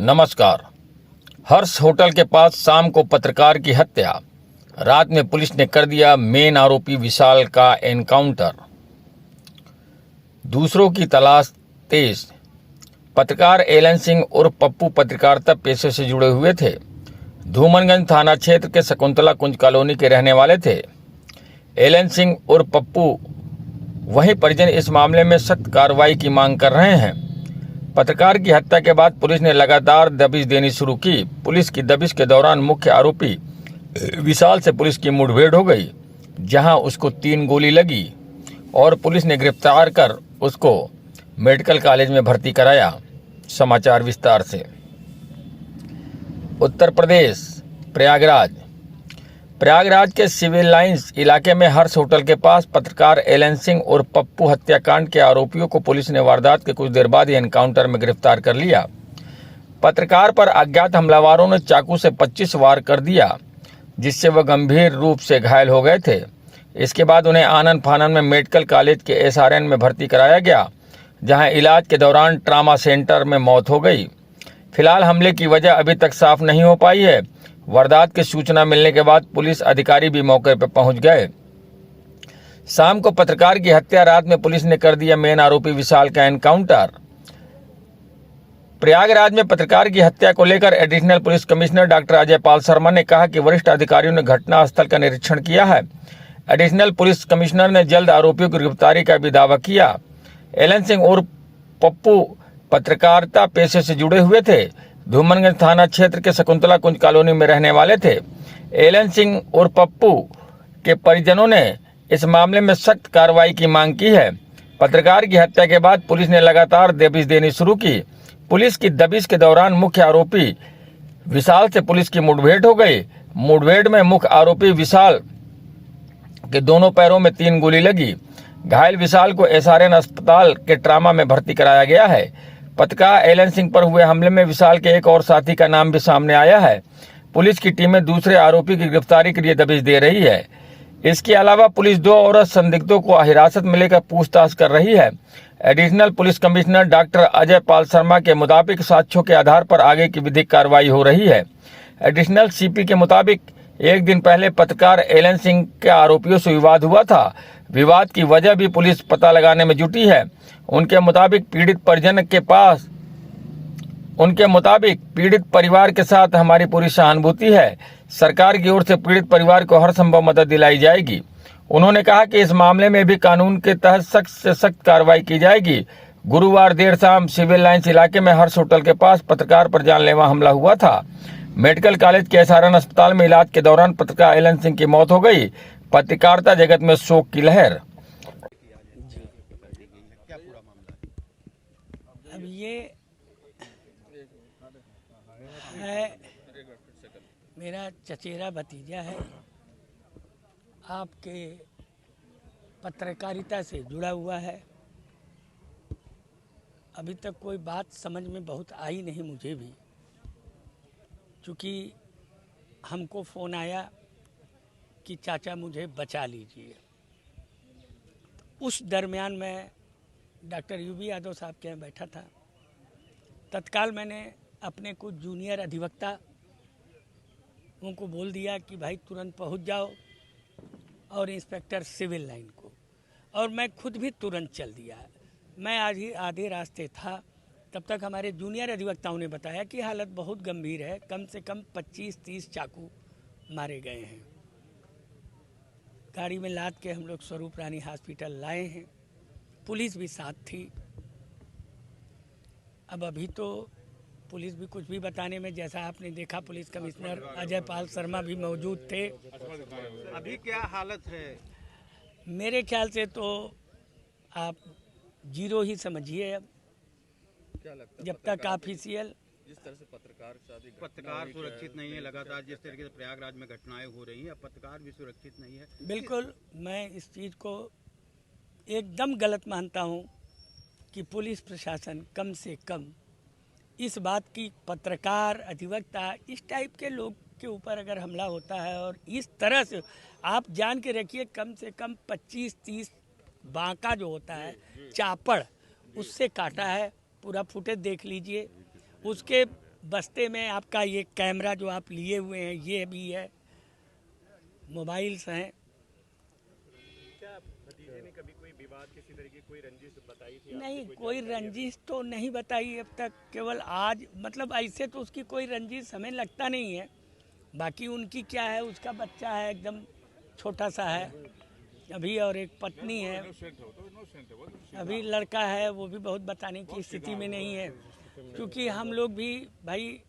नमस्कार। हर्ष होटल के पास शाम को पत्रकार की हत्या, रात में पुलिस ने कर दिया मेन आरोपी विशाल का एनकाउंटर। दूसरों की तलाश तेज। पत्रकार एलन सिंह उर्फ पप्पू पत्रकारिता पेशे से जुड़े हुए थे। धूमनगंज थाना क्षेत्र के शकुंतला कुंज कॉलोनी के रहने वाले थे। एलन सिंह उर्फ पप्पू वहीं परिजन इस मामले में सख्त कार्रवाई की मांग कर रहे हैं। पत्रकार की हत्या के बाद पुलिस ने लगातार दबिश देनी शुरू की। पुलिस की दबिश के दौरान मुख्य आरोपी विशाल से पुलिस की मुठभेड़ हो गई, जहां उसको 3 गोली लगी और पुलिस ने गिरफ्तार कर उसको मेडिकल कॉलेज में भर्ती कराया। समाचार विस्तार से। उत्तर प्रदेश प्रयागराज के सिविल लाइंस इलाके में हर्ष होटल के पास पत्रकार एलन सिंह और पप्पू हत्याकांड के आरोपियों को पुलिस ने वारदात के कुछ देर बाद ही एनकाउंटर में गिरफ्तार कर लिया। पत्रकार पर अज्ञात हमलावरों ने चाकू से 25 वार कर दिया, जिससे वह गंभीर रूप से घायल हो गए थे। इसके बाद उन्हें आनन फानन में मेडिकल कॉलेज के SRN में भर्ती कराया गया, जहां इलाज के दौरान ट्रामा सेंटर में मौत हो गई। फिलहाल हमले की वजह अभी तक साफ नहीं हो पाई है। वारदात की सूचना मिलने के बाद पुलिस अधिकारी भी मौके पर पहुंच गए। शाम को पत्रकार की हत्या, रात में पुलिस ने कर दिया मेन आरोपी विशाल का एनकाउंटर। प्रयागराज में पत्रकार की हत्या को लेकर additional police commissioner doctor Ajay Pal Sharma ने कहा कि वरिष्ठ अधिकारियों ने घटनास्थल का निरीक्षण किया है। एडिशनल पुलिस कमिश्नर ने जल्द आरोपियों की गिरफ्तारी का भी दावा किया। एलन सिंह और पप्पू पत्रकारिता पेशे से जुड़े हुए थे। धूमनगंज थाना क्षेत्र के शकुंतला कुंज कॉलोनी में रहने वाले थे। एलन सिंह और पप्पू के परिजनों ने इस मामले में सख्त कार्रवाई की मांग की है। पत्रकार की हत्या के बाद पुलिस ने लगातार दबिश देनी शुरू की। पुलिस की दबिश के दौरान मुख्य आरोपी विशाल से पुलिस की मुठभेड़ हो गई। मुठभेड़ में मुख्य आरोपी विशाल के दोनों पैरों में 3 गोली लगी। घायल विशाल को SRN अस्पताल के ट्रामा में भर्ती कराया गया है। पत्रकार एलन सिंह पर हुए हमले में विशाल के एक और साथी का नाम भी सामने आया है। पुलिस की टीमें दूसरे आरोपी की गिरफ्तारी के लिए दबिश दे रही है। इसके अलावा पुलिस 2 और संदिग्धों को हिरासत में लेकर पूछताछ कर रही है। Additional police commissioner doctor Ajay Pal Sharma के मुताबिक साक्ष्यों के आधार पर आगे की विधिक कार्रवाई हो रही है। एडिशनल CP के मुताबिक एक दिन पहले पत्रकार एलन सिंह के आरोपियों से विवाद हुआ था। विवाद की वजह भी पुलिस पता लगाने में जुटी है। उनके मुताबिक पीड़ित परिवार के साथ हमारी पूरी सहानुभूति है। सरकार की ओर से पीड़ित परिवार को हर संभव मदद दिलाई जाएगी। उन्होंने कहा कि इस मामले में भी कानून के तहत सख्त से सख्त कार्रवाई की जाएगी। गुरुवार देर शाम सिविल लाइंस इलाके में हर्ष होटल के पास पत्रकार पर जानलेवा हमला हुआ था। मेडिकल कॉलेज के SRN अस्पताल में इलाज के दौरान पत्रकार एलन सिंह की मौत हो गई। पत्रकारिता जगत में शोक की लहर। अब ये है मेरा चचेरा भतीजा है, आपके पत्रकारिता से जुड़ा हुआ है। अभी तक कोई बात समझ में बहुत आई नहीं मुझे भी, क्योंकि हमको फ़ोन आया कि चाचा मुझे बचा लीजिए। उस दरमियान मैं डॉक्टर UB यादव साहब के यहाँ बैठा था। तत्काल मैंने अपने कुछ जूनियर अधिवक्ता उनको बोल दिया कि भाई तुरंत पहुंच जाओ, और इंस्पेक्टर सिविल लाइन को, और मैं खुद भी तुरंत चल दिया। मैं आज ही आधे रास्ते था, तब तक हमारे जूनियर अधिवक्ताओं ने बताया कि हालत बहुत गंभीर है, कम से कम 25-30 चाकू मारे गए हैं। गाड़ी में लाद के हम लोग स्वरूप रानी हॉस्पिटल लाए हैं। पुलिस भी साथ थी। अब अभी तो पुलिस भी कुछ भी बताने में, जैसा आपने देखा पुलिस कमिश्नर अजय पाल शर्मा भी मौजूद थे। अभी क्या हालत है? मेरे ख्याल से तो आप 0 ही समझिए। अब क्या लगता है जब तक ऑफिशियल, जिस तरह से पत्रकार सुरक्षित नहीं है, लगातार जिस तरीके से प्रयागराज में घटनाएं हो रही हैं, अब पत्रकार भी सुरक्षित नहीं है। बिल्कुल मैं इस चीज़ को एकदम गलत मानता हूं कि पुलिस प्रशासन कम से कम इस बात की, पत्रकार अधिवक्ता इस टाइप के लोग के ऊपर अगर हमला होता है और इस तरह से, आप जान के रखिए कम से कम 25-30 बांका जो होता है चापड़, उससे काटा है। पूरा फुटेज देख लीजिए। उसके बस्ते में आपका ये कैमरा जो आप लिए हुए हैं ये भी है, मोबाइल्स हैं। क्या भतीजे ने कभी कोई विवाद किसी तरह की कोई रंजिश बताई थी? नहीं, कोई रंजिश तो नहीं बताई अब तक, केवल आज मतलब ऐसे तो उसकी कोई रंजिश हमें लगता नहीं है। बाकी उनकी क्या है, उसका बच्चा है एकदम छोटा सा है अभी, और एक पत्नी है अभी, लड़का है वो भी बहुत बताने की स्थिति में नहीं है, क्योंकि हम लोग भी भाई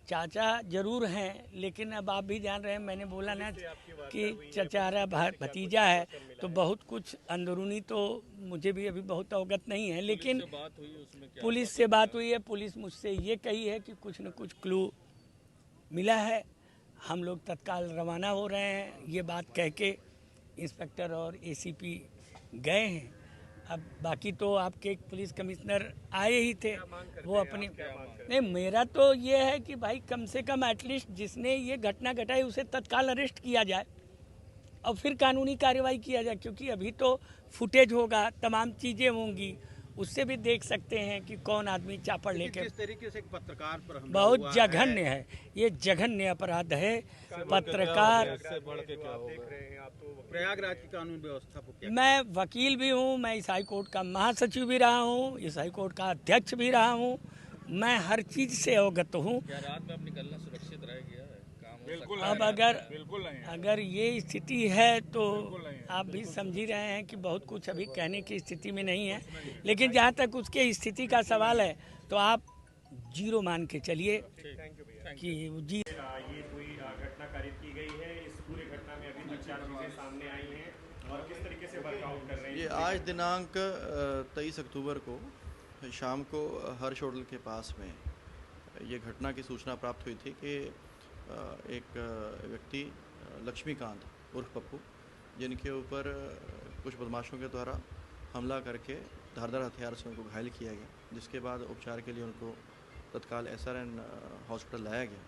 चाचा जरूर हैं, लेकिन अब आप भी जान रहे हैं, मैंने बोला ना कि चचारा भतीजा है, तो बहुत कुछ अंदरूनी तो मुझे भी अभी बहुत अवगत नहीं है, लेकिन पुलिस से बात हुई है। पुलिस मुझसे ये कही है कि कुछ न कुछ क्लू मिला है, हम लोग तत्काल रवाना हो रहे हैं। ये बात कह के इंस्पेक्टर और एसीपी गए हैं। अब बाकी तो आपके एक पुलिस कमिश्नर आए ही थे, वो अपनी नहीं, मेरा तो ये है कि भाई कम से कम एटलीस्ट जिसने ये घटना घटाई उसे तत्काल अरेस्ट किया जाए और फिर कानूनी कार्रवाई किया जाए, क्योंकि अभी तो फुटेज होगा, तमाम चीज़ें होंगी, उससे भी देख सकते हैं कि कौन आदमी चापड़ लेके। किस तरीके से एक पत्रकार पर हमला बहुत हुआ जघन्य है, ये जघन्य अपराध है। पत्रकार, प्रयागराज की कानून व्यवस्था को क्या? मैं वकील भी हूँ, मैं इस हाई कोर्ट का महासचिव भी रहा हूँ, इस हाई कोर्ट का अध्यक्ष भी रहा हूँ, मैं हर चीज़ से अवगत हूँ। रात में अब निकलना सुरक्षित रह गया है, काम हो बिल्कुल सकता है। अब अगर ये स्थिति है तो आप भी समझ ही रहे हैं कि बहुत कुछ अभी कहने की स्थिति में नहीं है, लेकिन जहाँ तक उसके स्थिति का सवाल है तो आप जीरो मान के चलिए कि जी। ये कोई घटना कारित की गई है, इस पूरी घटना में अभी तक क्या चीजें सामने आई हैं और किस तरीके से वर्कआउट कर रहे हैं? ये आज दिनांक 23 अक्टूबर को शाम को हर्ष होटल के पास में ये घटना की सूचना प्राप्त हुई थी कि एक व्यक्ति लक्ष्मीकांत उर्फ पप्पू, जिनके ऊपर कुछ बदमाशों के द्वारा हमला करके धारदार हथियार से उनको घायल किया गया, जिसके बाद उपचार के लिए उनको तत्काल SRN हॉस्पिटल लाया गया,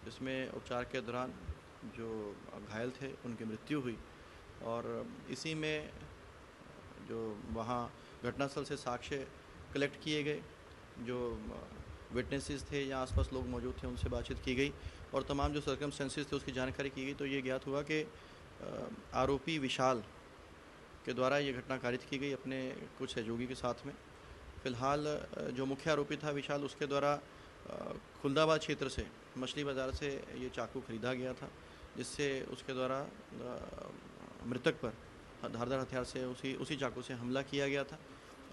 जिसमें उपचार के दौरान जो घायल थे उनकी मृत्यु हुई। और इसी में जो वहाँ घटनास्थल से साक्ष्य कलेक्ट किए गए, जो विटनेसेस थे या आसपास लोग मौजूद थे उनसे बातचीत की गई और तमाम जो सर्कमस्टेंसेस थे उसकी जानकारी की गई। तो ये ज्ञात हुआ कि आरोपी विशाल के द्वारा ये घटना कारित की गई अपने कुछ सहयोगी के साथ में। फ़िलहाल जो मुख्य आरोपी था विशाल, उसके द्वारा खुलदाबाद क्षेत्र से मछली बाज़ार से ये चाकू खरीदा गया था, जिससे उसके द्वारा मृतक पर धारदार हथियार से उसी चाकू से हमला किया गया था।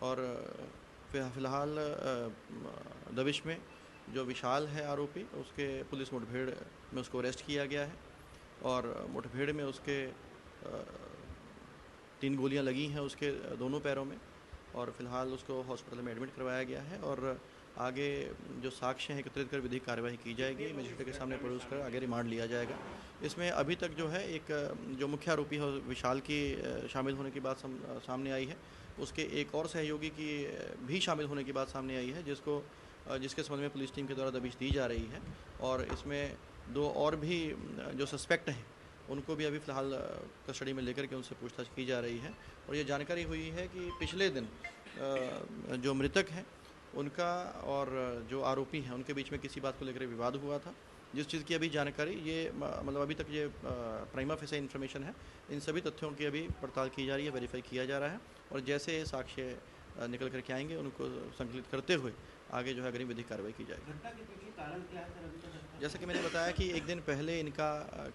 और फ़िलहाल दबिश में जो विशाल है आरोपी, उसके पुलिस मुठभेड़ में उसको अरेस्ट किया गया है और मुठभेड़ में उसके 3 गोलियां लगी हैं उसके दोनों पैरों में और फ़िलहाल उसको हॉस्पिटल में एडमिट करवाया गया है। और आगे जो साक्ष्य हैं एकत्रित कर विधिक कार्यवाही की जाएगी, मजिस्ट्रेट के सामने पेश कर आगे रिमांड लिया जाएगा। इसमें अभी तक जो है एक जो मुख्य आरोपी है विशाल की शामिल होने की बात सामने आई है, उसके एक और सहयोगी की भी शामिल होने की बात सामने आई है, जिसके संबंध में पुलिस टीम के द्वारा दबिश दी जा रही है। और इसमें 2 और भी जो सस्पेक्ट हैं उनको भी अभी फ़िलहाल कस्टडी में लेकर के उनसे पूछताछ की जा रही है। और ये जानकारी हुई है कि पिछले दिन जो मृतक हैं उनका और जो आरोपी हैं उनके बीच में किसी बात को लेकर विवाद हुआ था, जिस चीज़ की अभी जानकारी ये मतलब अभी तक ये प्राइमा फेसी इन्फॉर्मेशन है। इन सभी तथ्यों की अभी पड़ताल की जा रही है, वेरीफाई किया जा रहा है और जैसे साक्ष्य निकल करके आएंगे उनको संकलित करते हुए आगे जो है अग्रिम विधिक कार्रवाई की जाएगी। जैसा कि मैंने बताया कि एक दिन पहले इनका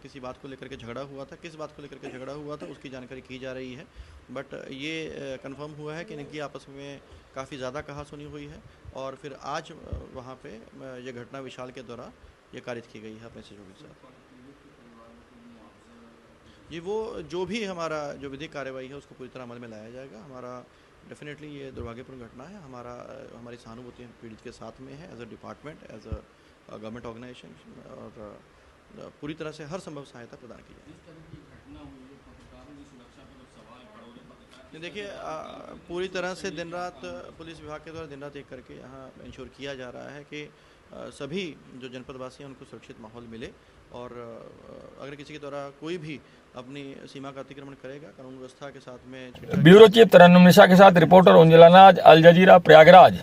किसी बात को लेकर के झगड़ा हुआ था, किस बात को लेकर के झगड़ा हुआ था उसकी जानकारी की जा रही है, बट ये कंफर्म हुआ है कि इनकी आपस में काफ़ी ज़्यादा कहासुनी हुई है और फिर आज वहाँ पे ये घटना विशाल के द्वारा ये कारित की गई है अपने सहयोगी के साथ। ये वो जो भी हमारा जो विधिक कार्रवाई है उसको पूरी तरह अमल में लाया जाएगा। हमारा डेफिनेटली ये दुर्भाग्यपूर्ण घटना है, हमारी सहानुभूति पीड़ित के साथ में है as a department, as a government organization, और पूरी तरह से हर संभव सहायता प्रदान की जाए। देखिए पूरी तरह से दिन रात पुलिस विभाग के द्वारा दिन रात एक करके यहाँ इंश्योर किया जा रहा है कि सभी जो जनपदवासी हैं उनको सुरक्षित माहौल मिले और अगर किसी के द्वारा कोई भी अपनी सीमा का अतिक्रमण करेगा कानून व्यवस्था के साथ में। ब्यूरो चीफ तरन्नुम निशा के साथ रिपोर्टर उंजला नाज, अल जजीरा, प्रयागराज।